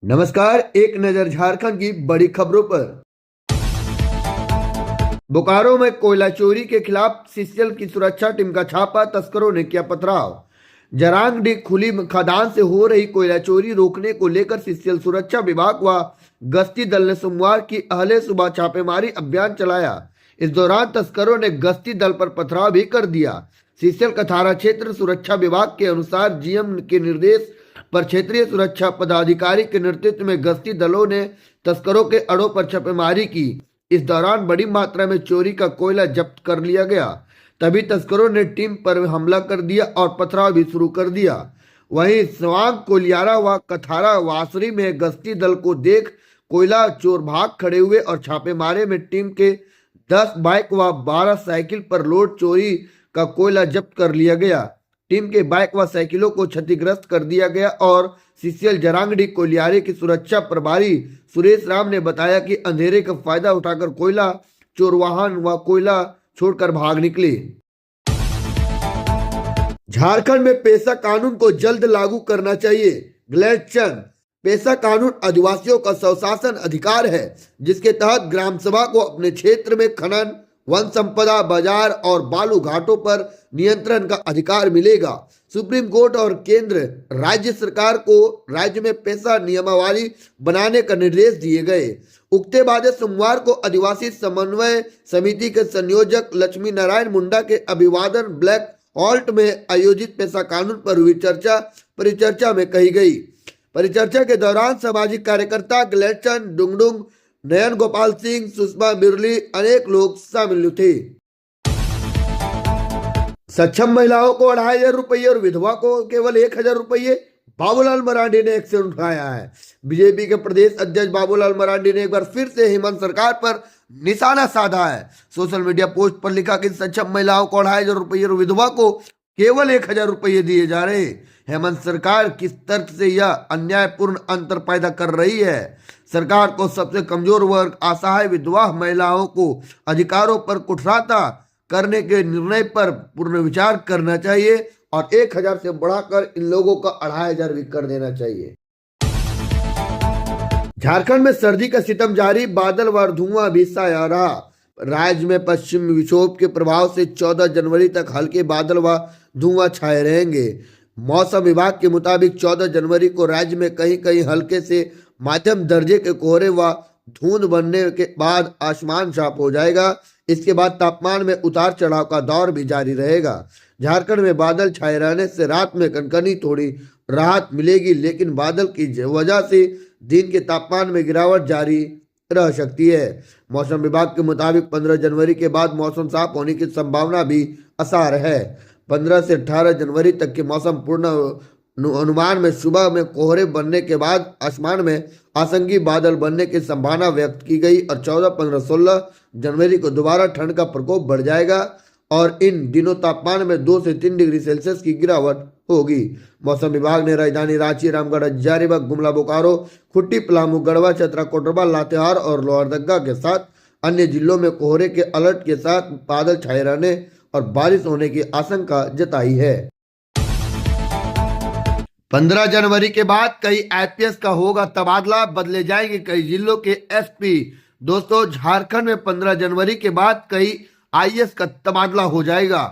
नमस्कार। एक नजर झारखंड की बड़ी खबरों पर। बोकारो में कोयला चोरी के खिलाफ सीसीएल की सुरक्षा टीम का छापा, तस्करों ने किया पथराव। जरांगडीह खुली खदान से हो रही कोयला चोरी रोकने को लेकर सीसीएल सुरक्षा विभाग व गश्ती दल ने सोमवार की अहले सुबह छापेमारी अभियान चलाया। इस दौरान तस्करों ने गश्ती दल पर पथराव भी कर दिया। सीसीएल का थाना क्षेत्र सुरक्षा विभाग के अनुसार जीएम के निर्देश पर क्षेत्रीय सुरक्षा पदाधिकारी के नेतृत्व में गश्ती दलों ने तस्करों के अड़ों पर छापेमारी की। इस दौरान बड़ी मात्रा में चोरी का कोयला जब्त कर लिया गया। तभी तस्करों ने टीम पर हमला कर दिया और पथराव भी शुरू कर दिया। वहीं सवांग, कोलियारा व कथारा वासरी में गश्ती दल को देख कोयला चोर भाग खड़े हुए और छापेमारे में टीम के 10 बाइक व 12 साइकिल पर लोड चोरी का कोयला जब्त कर लिया गया। टीम के बाइक व साइकिलों को क्षतिग्रस्त कर दिया गया और सीसीएल जरांगडीह कोलियारे की सुरक्षा प्रभारी सुरेश राम ने बताया कि अंधेरे का फायदा उठाकर कोयला चोर वाहन व कोयला छोड़कर भाग निकले। झारखंड में पेशा कानून को जल्द लागू करना चाहिए। ग्लेडचंद, पेशा कानून आदिवासियों का स्वशासन अधिकार है, जिसके तहत ग्राम सभा को अपने क्षेत्र में खनन, वन संपदा, बाजार और बालू घाटों पर नियंत्रण का अधिकार मिलेगा। सुप्रीम कोर्ट और केंद्र राज्य सरकार को राज्य में पेशा नियमावली बनाने का निर्देश दिए गए। उगते बादे सोमवार को आदिवासी समन्वय समिति के संयोजक लक्ष्मी नारायण मुंडा के अभिवादन ब्लैक हॉल्ट में आयोजित पेशा कानून पर हुई परिचर्चा में कही गई। परिचर्चा के दौरान सामाजिक कार्यकर्ता ग्लेडचंद डुंगडुंग, नयन गोपाल सिंह, सुषमा बिरली, अनेक लोग शामिल थे। सक्षम महिलाओं को 2500 रुपये और विधवा को केवल 1000 रुपये, बाबूलाल मरांडी ने एक्शन उठाया है। बीजेपी के प्रदेश अध्यक्ष बाबूलाल मरांडी ने एक बार फिर से हेमंत सरकार पर निशाना साधा है। सोशल मीडिया पोस्ट पर लिखा कि सक्षम महिलाओं को 2500 रुपये और विधवा को केवल 1000 रुपये दिए जा रहे। हेमंत सरकार किस तर्क से यह अन्यायपूर्ण अंतर पैदा कर रही है? सरकार को सबसे कमजोर वर्ग, असहाय विधवा महिलाओं को अधिकारों पर कुठाराता करने के निर्णय पर पुनर्विचार करना चाहिए और 1000 से बढ़ाकर इन लोगों का 2500 भी कर देना चाहिए। झारखंड में सर्दी का सितम जारी, बादल व धुआं भी छाया रहा। राज्य में पश्चिमी विक्षोभ के प्रभाव से 14 जनवरी तक हल्के बादल व धुआं छाए रहेंगे। मौसम विभाग के मुताबिक 14 जनवरी को राज्य में कहीं कहीं हल्के से मध्यम दर्जे के कोहरे व धुंध बनने के बाद आसमान साफ हो जाएगा। इसके बाद तापमान में उतार चढ़ाव का दौर भी जारी रहेगा। झारखंड में बादल छाए रहने से रात में कनकनी थोड़ी राहत मिलेगी, लेकिन बादल की वजह से दिन के तापमान में गिरावट जारी रह सकती है। मौसम विभाग के मुताबिक 15 जनवरी के बाद मौसम साफ होने की संभावना भी आसार है। 15 से 18 जनवरी तक के मौसम पूर्ण अनुमान में सुबह में कोहरे बनने के बाद आसमान में आसंगी बादल बनने की संभावना व्यक्त की गई और 14, 15, 16 जनवरी को दोबारा ठंड का प्रकोप बढ़ जाएगा और इन दिनों तापमान में 2 से 3 डिग्री सेल्सियस की गिरावट होगी। मौसम विभाग ने राजधानी रांची, रामगढ़, हजारीबाग, गुमला, बोकारो, खुट्टी, पलामू, गढ़वा, चतरा, कोटरबा, लातेहार और लोहरदगा के साथ अन्य जिलों में कोहरे के अलर्ट के साथ बादल छाए रहने और बारिश होने की आशंका जताई है। 15 जनवरी के बाद कई आईपीएस का होगा तबादला, बदले जाएंगे कई जिलों के एसपी। दोस्तों, झारखंड में 15 जनवरी के बाद कई आईएएस का तबादला हो जाएगा,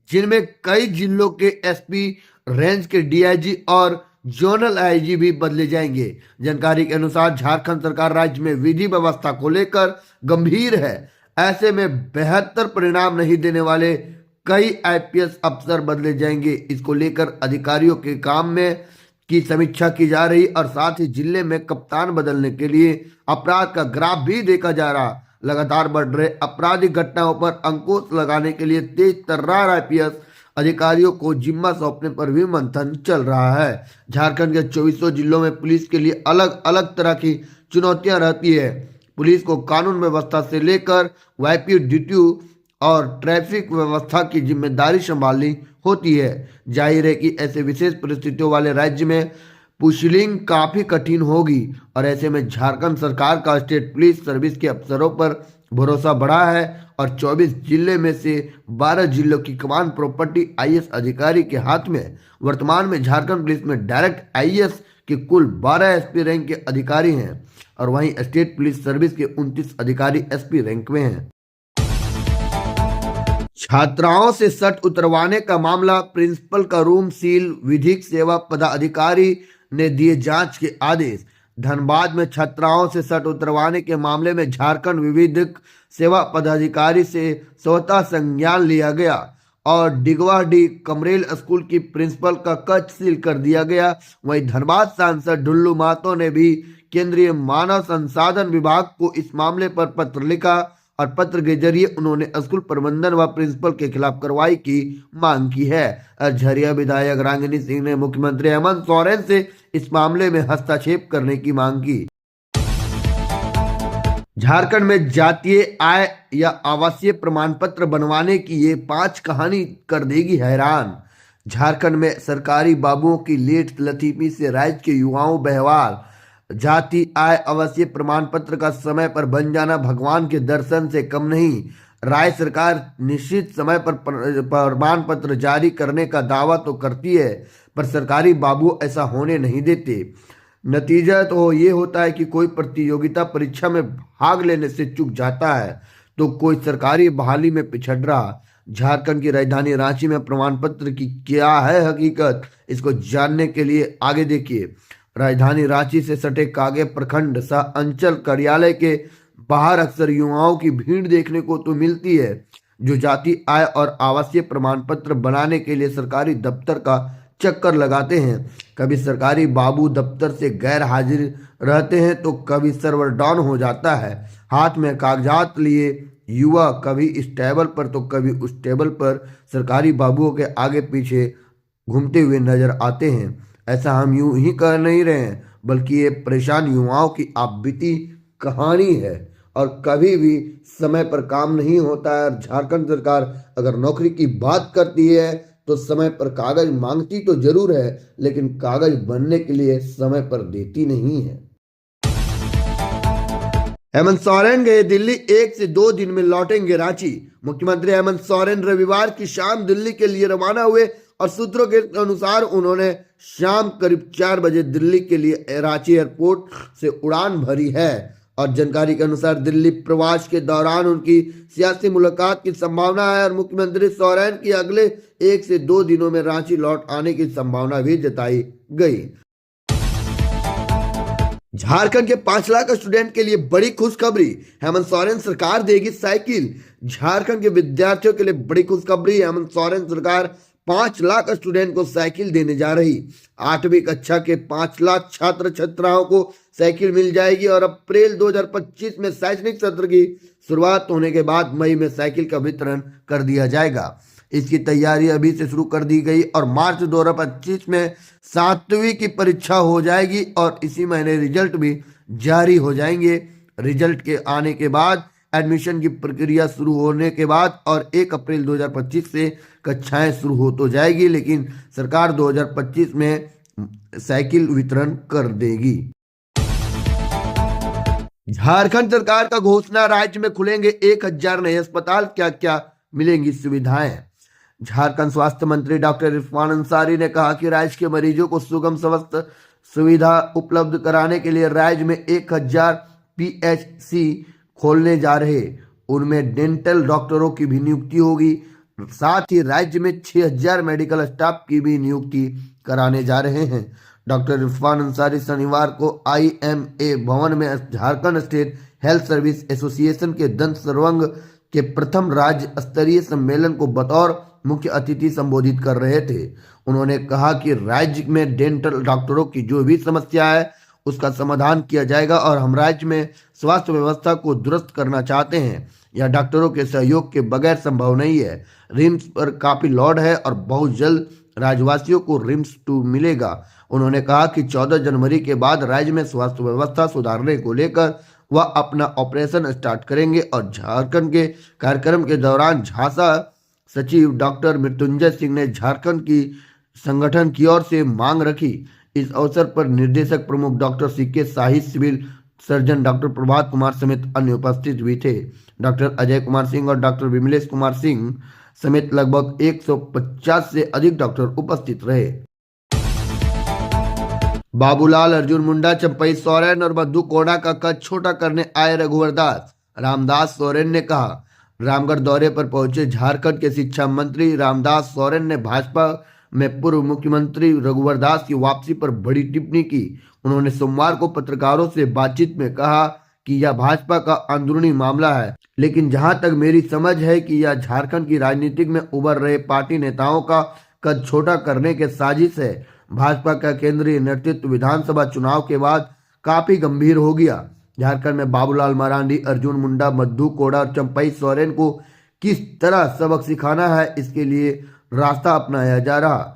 जिनमें कई जिलों के एसपी, रेंज के डीआईजी और जोनल आईजी भी बदले जाएंगे। जानकारी के अनुसार झारखंड सरकार राज्य में विधि व्यवस्था को लेकर गंभीर है। ऐसे में बेहतर परिणाम नहीं देने वाले कई आईपीएस अफसर बदले जाएंगे। इसको लेकर अधिकारियों के काम में की समीक्षा की जा रही और साथ ही जिले में कप्तान बदलने के लिए अपराध का ग्राफ भी देखा जा रहा। लगातार बढ़ रहे आपराधिक घटनाओं पर अंकुश लगाने के लिए तेज तर्रार आईपीएस अधिकारियों को जिम्मा सौंपने पर भी मंथन चल रहा है। झारखंड के 24 जिलों में पुलिस के लिए अलग अलग तरह की चुनौतियां रहती है। पुलिस को कानून व्यवस्था से लेकर वीआईपी ड्यूटी और ट्रैफिक व्यवस्था की जिम्मेदारी संभालनी होती है। जाहिर है कि ऐसे विशेष परिस्थितियों वाले राज्य में पुलिसिंग काफी कठिन होगी और ऐसे में झारखंड सरकार का स्टेट पुलिस सर्विस के अफसरों पर भरोसा बढ़ा है और 24 जिले में से 12 जिलों की कमान प्रॉपर्टी आईएएस अधिकारी के हाथ में। वर्तमान में झारखंड पुलिस में डायरेक्ट आईएएस कि कुल 12 एसपी रैंक के अधिकारी हैं और वहीं स्टेट पुलिस सर्विस के 29 अधिकारी एसपी रैंक में हैं। छात्राओं से शर्ट उतरवाने का मामला, प्रिंसिपल का रूम सील, विधिक सेवा पदाधिकारी ने दिए जांच के आदेश। धनबाद में छात्राओं से शर्ट उतरवाने के मामले में झारखंड विधिक सेवा पदाधिकारी से स्वतः संज्ञान लिया गया और डिगवाडी कमरेल स्कूल की प्रिंसिपल का कक्ष सील कर दिया गया। वहीं धनबाद सांसद ढुल्लू महतो ने भी केंद्रीय मानव संसाधन विभाग को इस मामले पर पत्र लिखा और पत्र के जरिए उन्होंने स्कूल प्रबंधन व प्रिंसिपल के खिलाफ कार्रवाई की मांग की है। झरिया विधायक रागिनी सिंह ने मुख्यमंत्री हेमंत सोरेन से इस मामले में हस्तक्षेप करने की मांग की। झारखंड में जातीय आय या आवासीय प्रमाण पत्र बनवाने की ये 5 कहानी कर देगी हैरान। झारखंड में सरकारी बाबुओं की लेट लतीफी से राज्य के युवाओं बहवाल। जाति आय आवासीय प्रमाण पत्र का समय पर बन जाना भगवान के दर्शन से कम नहीं। राज्य सरकार निश्चित समय पर प्रमाण पत्र जारी करने का दावा तो करती है, पर सरकारी बाबू ऐसा होने नहीं देते। नतीजा तो ये होता है कि कोई प्रतियोगिता परीक्षा में भाग लेने से चूक जाता है तो कोई सरकारी बहाली में पिछड़ रहा। झारखंड की राजधानी रांची में प्रमाण पत्र की क्या है हकीकत, इसको जानने के लिए आगे देखिए। राजधानी रांची से सटे कागे प्रखंड सह अंचल कार्यालय के बाहर अक्सर युवाओं की भीड़ देखने को तो मिलती है जो जाति आय और आवासीय प्रमाण पत्र बनाने के लिए सरकारी दफ्तर का चक्कर लगाते हैं। कभी सरकारी बाबू दफ्तर से गैर हाजिर रहते हैं तो कभी सर्वर डाउन हो जाता है। हाथ में कागजात लिए युवा कभी इस टेबल पर तो कभी उस टेबल पर सरकारी बाबुओं के आगे पीछे घूमते हुए नजर आते हैं। ऐसा हम यूं ही कह नहीं रहे हैं, बल्कि ये परेशान युवाओं की आप बीती कहानी है और कभी भी समय पर काम नहीं होता है। और झारखंड सरकार अगर नौकरी की बात करती है तो समय पर कागज मांगती तो जरूर है, लेकिन कागज बनने के लिए समय पर देती नहीं है। हेमंत सोरेन गए दिल्ली, 1 से 2 दिन में लौटेंगे रांची। मुख्यमंत्री हेमंत सोरेन रविवार की शाम दिल्ली के लिए रवाना हुए और सूत्रों के अनुसार उन्होंने शाम करीब 4 बजे दिल्ली के लिए रांची एयरपोर्ट से उड़ान भरी है और जानकारी के अनुसार दिल्ली प्रवास के दौरान उनकी सियासी मुलाकात की संभावना है और मुख्यमंत्री सोरेन की अगले 1 से 2 दिनों में रांची लौट आने की संभावना भी जताई गई। झारखंड के 5 लाख स्टूडेंट के लिए बड़ी खुशखबरी, हेमंत सोरेन सरकार देगी साइकिल। झारखंड के विद्यार्थियों के लिए बड़ी खुशखबरी, हेमंत सोरेन सरकार 5 लाख स्टूडेंट को साइकिल देने जा रही। 8वीं कक्षा के 5 लाख छात्र छात्राओं को साइकिल मिल जाएगी और अप्रैल 2025 में शैक्षणिक सत्र की शुरुआत होने के बाद मई में साइकिल का वितरण कर दिया जाएगा। इसकी तैयारी अभी से शुरू कर दी गई और मार्च 2025 में 7वीं की परीक्षा हो जाएगी और इसी महीने रिजल्ट भी जारी हो जाएंगे। रिजल्ट के आने के बाद एडमिशन की प्रक्रिया शुरू होने के बाद और 1 अप्रैल 2025 से कक्षाएं शुरू हो तो जाएगी, लेकिन सरकार 2025 में साइकिल वितरण कर देगी। झारखंड सरकार का घोषणा, राज्य में खुलेंगे 1000 नए अस्पताल, क्या क्या मिलेंगी सुविधाएं। झारखंड स्वास्थ्य मंत्री डॉक्टर इरफान अंसारी ने कहा कि राज्य के मरीजों को सुगम स्वास्थ्य सुविधा उपलब्ध कराने के लिए राज्य में 1000 PHC खोलने जा रहे, उनमें डेंटल डॉक्टरों की भी नियुक्ति होगी। साथ ही राज्य में 6000 मेडिकल स्टाफ की भी नियुक्ति कराने जा रहे हैं। डॉक्टर इरफान अंसारी शनिवार को IMA भवन में Jharkhand state health service association के दंत सर्वंग के प्रथम राज्य स्तरीय सम्मेलन को बतौर मुख्य अतिथि संबोधित कर रहे थे। उन्होंने कहा कि राज्य में डेंटल डॉक्टरों की जो भी समस्या है उसका समाधान किया जाएगा और हम राज्य में स्वास्थ्य व्यवस्था को दुरुस्त करना चाहते हैं। यह डॉक्टरों के सहयोग के बगैर संभव नहीं है। रिम्स पर काफी लोड है और बहुत जल्द राज्यवासियों को रिम्स 2 मिलेगा। उन्होंने कहा कि 14 जनवरी के बाद राज्य में स्वास्थ्य व्यवस्था सुधारने को लेकर वह अपना ऑपरेशन स्टार्ट करेंगे और झारखंड के कार्यक्रम के दौरान झांसा सचिव डॉक्टर मृत्युंजय सिंह ने झारखंड की संगठन की ओर से मांग रखी। इस अवसर पर निर्देशक प्रमुख डॉक्टर CK शाही, civil surgeon doctor Prabhat Kumar समेत अन्य उपस्थित भी थे। डॉक्टर अजय कुमार सिंह और डॉक्टर विमलेश कुमार सिंह समेत लगभग 150 से अधिक डॉक्टर उपस्थित रहे। बाबूलाल, अर्जुन मुंडा, चंपई सोरेन और मधु कोड़ा का कद छोटा करने आए रघुवर दास। रामदास सोरेन ने कहा। रामगढ़ दौरे पर पहुंचे झारखंड के शिक्षा मंत्री रामदास सोरेन ने भाजपा में पूर्व मुख्यमंत्री रघुवर दास की वापसी पर बड़ी टिप्पणी की। उन्होंने सोमवार को पत्रकारों से बातचीत में कहा कि यह भाजपा का अंदरूनी मामला है, लेकिन जहां तक मेरी समझ है कि यह झारखंड की राजनीति में उभर रहे पार्टी नेताओं का कद छोटा करने के साजिश है। भाजपा का केंद्रीय नेतृत्व विधानसभा चुनाव के बाद काफी गंभीर हो गया। झारखंड में बाबूलाल मरांडी, अर्जुन मुंडा, मधु कोड़ा और चंपई सोरेन को किस तरह सबक सिखाना है, इसके लिए रास्ता अपनाया जा रहा।